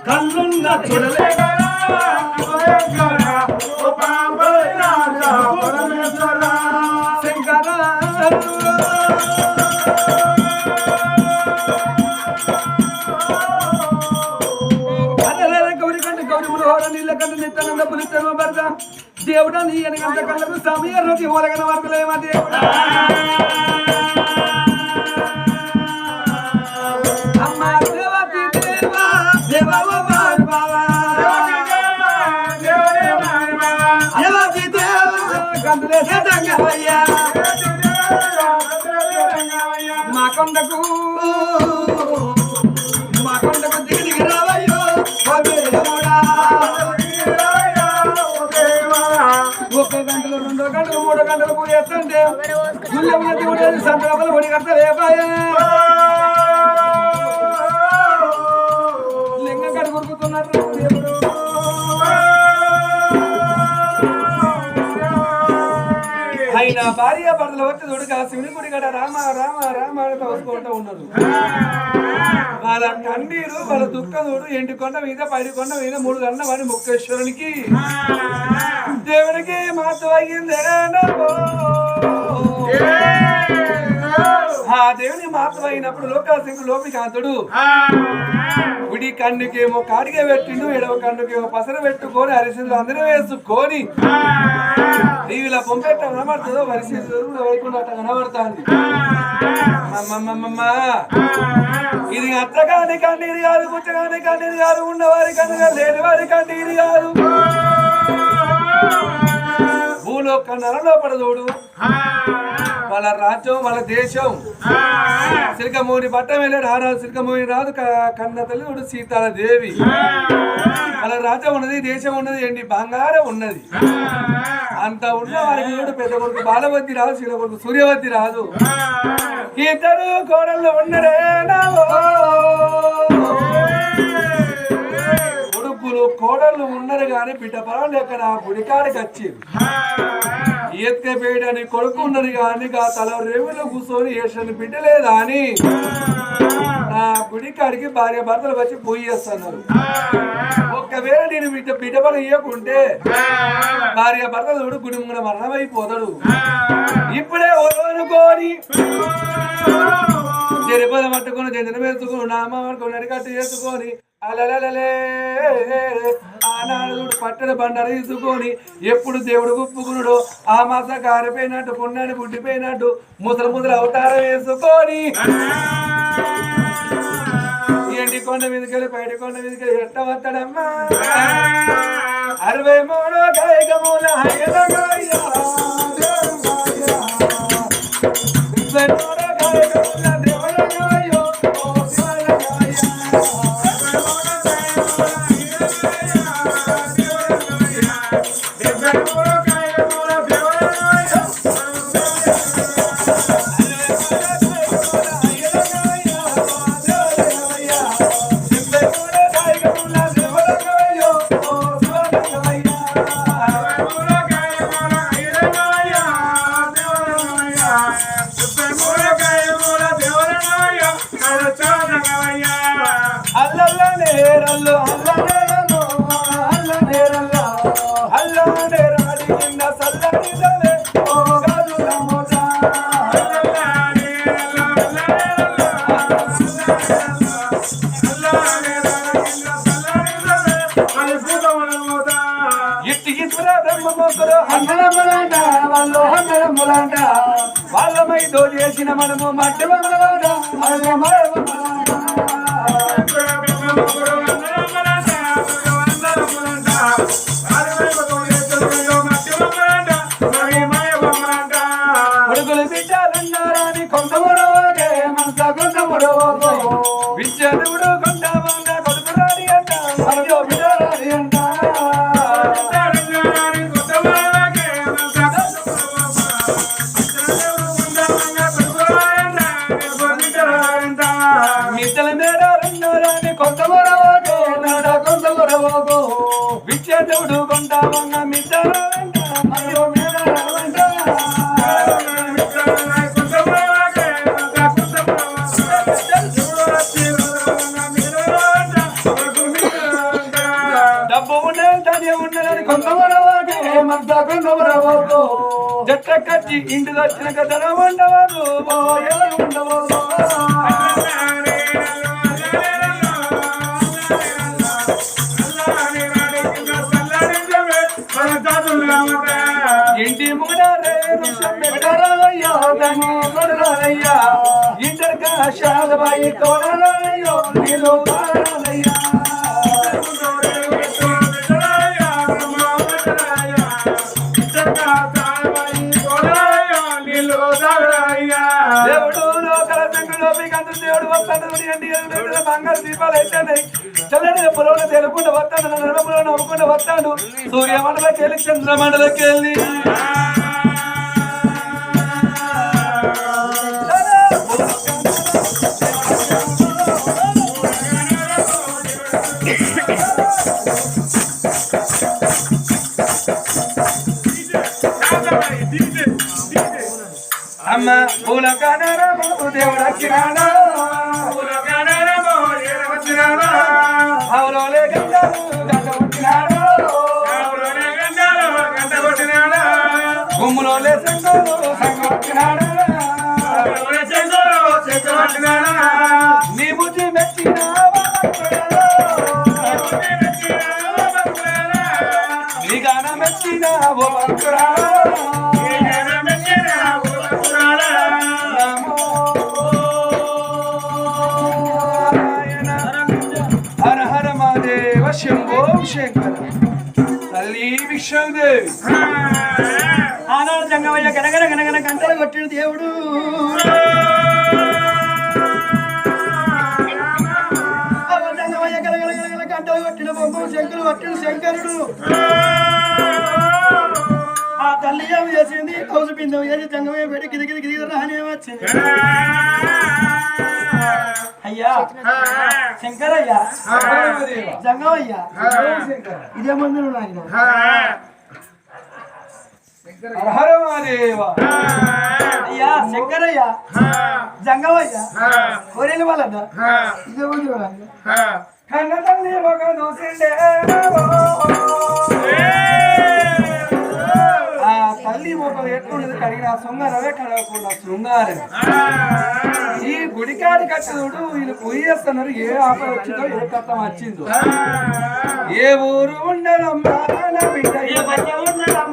కళ్ళున్న చూడలే దేవుడా నీ ఎనకంత కళ్ళకు సమయం రోజు ఓలగన వర్తలేమా దేవుడా అమ్మ దేవతి దేవా దేవా బాబా దేవతి దేవా కందులే దంగవయ్యా మా కొండకు దిగి దిగి రావయ్యో ఒక్క గంటలు 2 గంటలు 3 గంటలు పూజ చేస్తుంటే గుళ్ళ దేవుడు సంతరాపలు పొడి కడతారు ఏపాయే లింగం కడి కొరుకుతున్నారు దేవుడు ఆయన భార్య భర్తలు వచ్చి దొడుక శివుని గుడి గడ రామ రామ రామ అని తోసుకుంటూ ఉన్నారు వాళ్ళ కన్నీరు వాళ్ళ దుఃఖదుడు ఎండి కొండ మీద పైడి కొండ మీద 3 గంటల వాడి ముక్తేశ్వరునికి దేవునికి మాత్రం అయ్యిందే ఆ దేవుని మాత్రం అయినప్పుడు లోకాసింగు లోపికాంతుడు గుడి కన్నుకేమో కాడిగా పెట్టిండు ఎడవ కన్నుకేమో పసరు పెట్టుకొని అరిసిందులు అందరూ వేసుకొని నీవిలా పొంపెట్ట కనబడుతుందో వరిసిందు వైకుండా కనబడుతుంది ఇది అత్తగాని కన్నీరు కాదు పుచ్చగాని కన్నీరు కాదు ఉన్నవారి కన్నుగా లేని వారి కన్నీరు కాదు భూలోక నరలో పడదోడు వాళ్ళ రాజ్యం వాళ్ళ దేశం సిరికమూని పట్టం వెళ్ళాడు ఆరాధు సిరికమూని రాదు కన్న తల్లి సీతాదేవి వాళ్ళ రాజ్యం ఉన్నది దేశం ఉన్నది ఎండి బంగారం ఉన్నది అంత ఉన్న వారికి పెద్ద కొడుకు బాలవతి రాదు చిన్న కొడుకు సూర్యవతి రాదు ఇద్దరు కోడళ్ళు ఉన్నరే కొడుకులు కోడళ్ళు ఉన్నారు కానీ బిడ్డ పరాలు ఎక్కడ గుడికాడికి వచ్చి ఎత్తుకపోయడానికి కొడుకు ఉన్నది కానీ తల రేవులో కూర్చొని ఏడ్చని బిడ్డ లేదా అని నా గుడికాడికి భార్య భర్తలు వచ్చి పోయి చేస్తున్నారు ఒకవేళ నేను బిడ్డ పని ఇవ్వకుంటే భార్య భర్తలు గుడి ముంగడ మరణం అయిపోతాడు ఇప్పుడే అనుకోని జరిపద పట్టుకొని జంజన వేసుకొని నామ పట్టుకొని అడిగట్టు చేసుకొని అలలలలే ఆనాడు పట్టణ బండలు తీసుకొని ఎప్పుడు దేవుడు గుప్పుకున్నాడు ఆ మాస కారిపోయినట్టు పున్నాడు పుట్టిపోయినట్టు ముసలు అవతారం వేసుకొని ఎండి కొండ మీదకెళ్ళి బయట కొండ మీదకెళ్ళి ఎట్ట వస్తాడమ్మా 63 గాయకముల వాళ్ళమై దోచేసిన మనము మట్టి కొడుకులు బిడ్డలున్నారని కొంతముడవే మనస కొంతముడవో విద్యార్థుడు కొంతమంగా కొడుకు రాని అంట బిడ్డరాని అంట మిద్దల మేడారున్నారని కొంతముడవో కొంతముడవో విద్యార్థుడు కొంతమంగా మిద్దరంట రాకుండా జట్ట కచ్చి ఇంటి వచ్చిన కథ ఉండవదు ఉండవదు ఇంటి ముడరయ్యా ఇంటర్ కాశాలబాయి తోడరయ్యో నీలో తారయ్యా దేవుడు లోకల శంకులో మీకందరూ దేవుడు వస్తాడు బంగారు దీపాలు అయితేనే చల్లని పొలంలో తేలుకుండా వస్తాడు నడమలో నవ్వుకుండా వస్తాడు సూర్యమండలకి వెళ్ళి చంద్రమండలకి వెళ్ళి అమ్మ పూల కానరము దేవుడు వచ్చినాడా అవులోలే గంటలు గంట కొట్టినాడా గుమ్ములోలే సంగలు సంగ కొట్టినాడా నీ బుద్ధి మెచ్చినా నీ గాన మెచ్చినా ఓ భక్తురా హర హర మహాదేవ శంభో శంకర తల్లి విష్ణుదేవి ఆనాడు జంగమయ్య గనగన గనగన గంటలు కొట్టిన దేవుడు జంగమయ్య గనగన గనగన గంటలు కొట్టిన బొమ్మ శంకులు కొట్టిన శంకరుడు ఆ తల్లి ఏమి చేసింది కౌసు పిందం చేసి జంగమయ్య పెట్టి గిది గిది గిది రానే వచ్చింది అయ్యా శంకరయ్య జంగమయ్య ఇదే మందులు నాయన హర మహాదేవ అయ్యా శంకరయ్య జంగమయ్య కోరేలు వాళ్ళ ఇదే మందులు నాయన కన్న తల్లి ఒక దూసిండే ఆ తల్లి మొక్కలు ఎట్లుండదు కడిగిన శృంగారమే కడగకుండా శృంగారం ఈ గుడికాడి కట్టుడు వీళ్ళు పోయేస్తున్నారు ఏ ఆపద వచ్చిందో ఏ కట్టం వచ్చిందో ఏ ఊరు ఉండదమ్మా నా బిడ్డ ఏ బట్ట ఉండదమ్మా